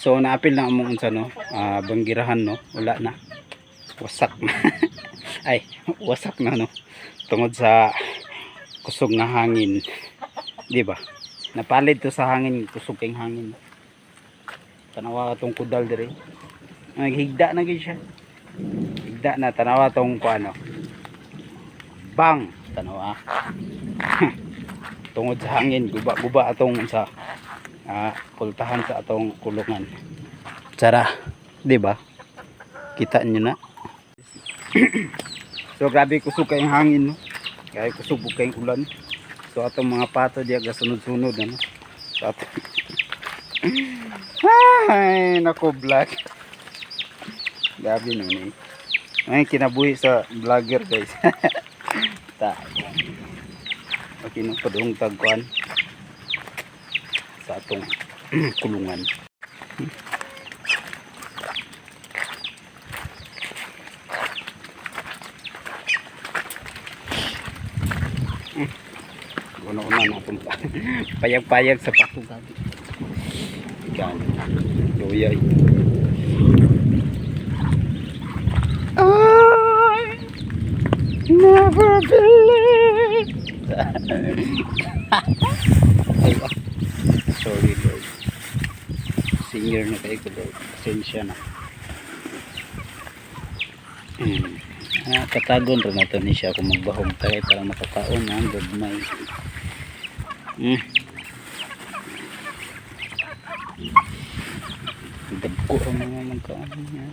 So naapil na among unsa no, banggirahan no, wala na. Wasak na. Ay, wasak na no. Tungod sa kusog nga hangin. Di ba? Napalit to sa hangin, kusog kay hangin. Tanawa tong kudal dire. Naghigda na gyud siya. Higda na tanawa tong kuano. Bang, tanawa. Tungod sa hangin, guba-guba atong sa pultahan sa atong kulungan. Tsara, di ba? Kita niyo na. So grabe kusog kay hangin no. Kaya kusog kay ulan. So atong mga pato diya gasunod-sunod ano. So atong ay nako vlog. Grabe no ni. Ay kinabuhi sa vlogger guys. Ta. Okay no padung tagkuan sa atong kulungan. Una-una na itong payag-payag sa pato gabi. Yan. Doyay. I never believe. Sorry Lord. Singer na kayo ko Lord. Pasensya na. Katagon rin nato ni siya kung magbahog tayo para makakaon ang gagmay. Dagko ang mga magkaan niya.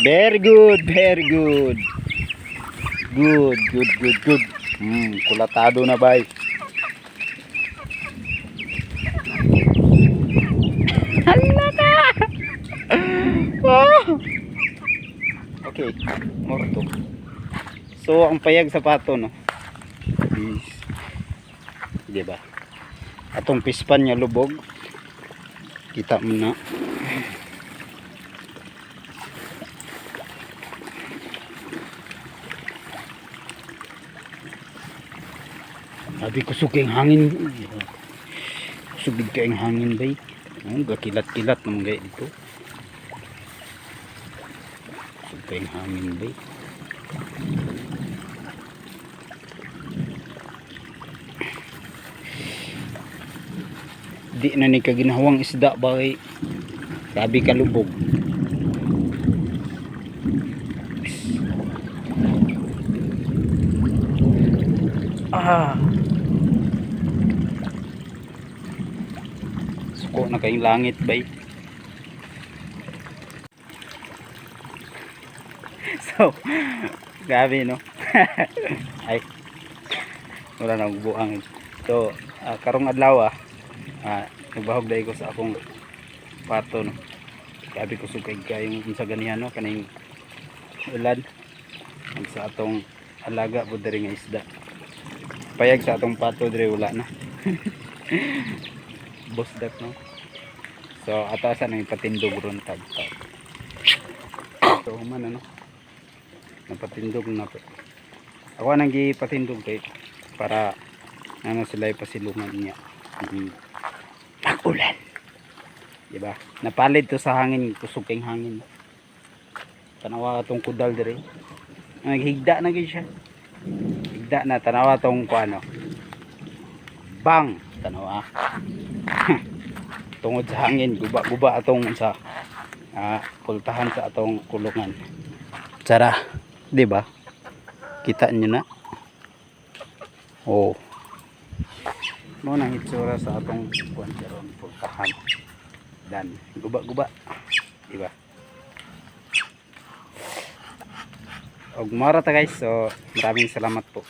Very good, very good. Good, good, good, good. Kulatado na bay. Hala ka! Okay, more to. So ang payag sa pato no. Is, di ba? Atong pispan niya lubog. Kita mo na. Sabi ko suking hangin. Subig kayong hangin bay. Gakilat-kilat naman gaya dito. Subig kayong hangin bay. Di na ni kaginahawang isda bay. Sabi ka lubog. Suko na kayong langit bay. So grabe no. Ay wala na buang. So karong adlaw nagbahog dahil ko sa akong pato no. Grabe ko sugay kayong sa ganihan no kaning ulan ang sa atong alaga po diri nga isda. Payag sa atong pato diri wala na. Boss that no. So atasan ang patindog ron tagtag. So man ano. Napatindog na po. Ako nang gipatindog kay para ano sila ipasilungan niya. Pag-ulan. Diba? Napalit to sa hangin, kusog kay hangin. Tanawa atong kudal diri. Naghigda na gyud siya. Higda na tanawa tong kuano. Bang, tanawa. Tungod sa hangin, guba-guba atong sa pultahan sa atong kulungan. Tsara, di ba? Kita niyo na. Oh. Mo nang itsura sa atong kuanteron pultahan. Dan guba-guba. Di ba? Og mara ta guys. So maraming salamat po.